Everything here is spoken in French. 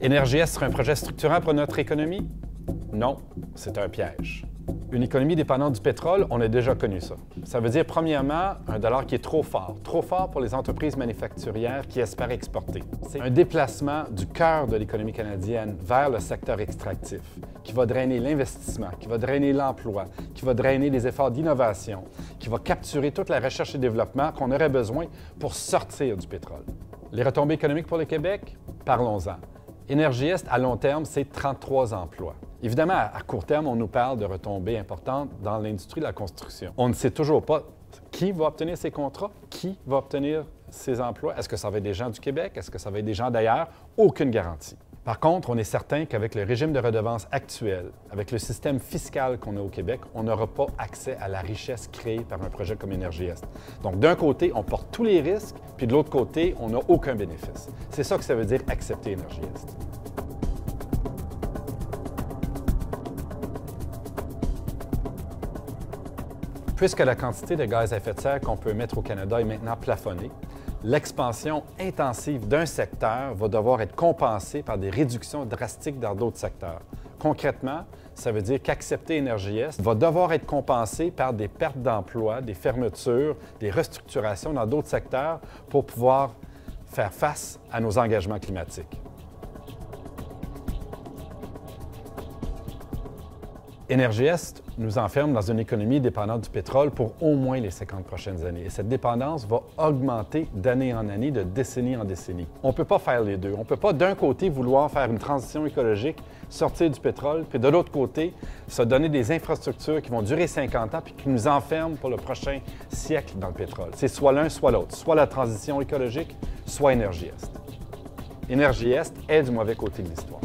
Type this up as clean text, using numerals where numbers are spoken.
Énergie Est serait un projet structurant pour notre économie? Non, c'est un piège. Une économie dépendante du pétrole, on a déjà connu ça. Ça veut dire, premièrement, un dollar qui est trop fort pour les entreprises manufacturières qui espèrent exporter. C'est un déplacement du cœur de l'économie canadienne vers le secteur extractif, qui va drainer l'investissement, qui va drainer l'emploi, qui va drainer les efforts d'innovation, qui va capturer toute la recherche et développement qu'on aurait besoin pour sortir du pétrole. Les retombées économiques pour le Québec? Parlons-en. Énergie Est, à long terme, c'est 33 emplois. Évidemment, à court terme, on nous parle de retombées importantes dans l'industrie de la construction. On ne sait toujours pas qui va obtenir ces contrats, qui va obtenir ces emplois. Est-ce que ça va être des gens du Québec? Est-ce que ça va être des gens d'ailleurs? Aucune garantie. Par contre, on est certain qu'avec le régime de redevance actuel, avec le système fiscal qu'on a au Québec, on n'aura pas accès à la richesse créée par un projet comme Énergie Est. Donc, d'un côté, on porte tous les risques, puis de l'autre côté, on n'a aucun bénéfice. C'est ça que ça veut dire accepter Énergie Est. Puisque la quantité de gaz à effet de serre qu'on peut émettre au Canada est maintenant plafonnée, l'expansion intensive d'un secteur va devoir être compensée par des réductions drastiques dans d'autres secteurs. Concrètement, ça veut dire qu'accepter Énergie Est va devoir être compensé par des pertes d'emplois, des fermetures, des restructurations dans d'autres secteurs pour pouvoir faire face à nos engagements climatiques. Énergie Est nous enferme dans une économie dépendante du pétrole pour au moins les 50 prochaines années. Et cette dépendance va augmenter d'année en année, de décennie en décennie. On ne peut pas faire les deux. On ne peut pas d'un côté vouloir faire une transition écologique, sortir du pétrole, puis de l'autre côté, se donner des infrastructures qui vont durer 50 ans puis qui nous enferment pour le prochain siècle dans le pétrole. C'est soit l'un, soit l'autre. Soit la transition écologique, soit Énergie Est. Énergie Est est du mauvais côté de l'histoire.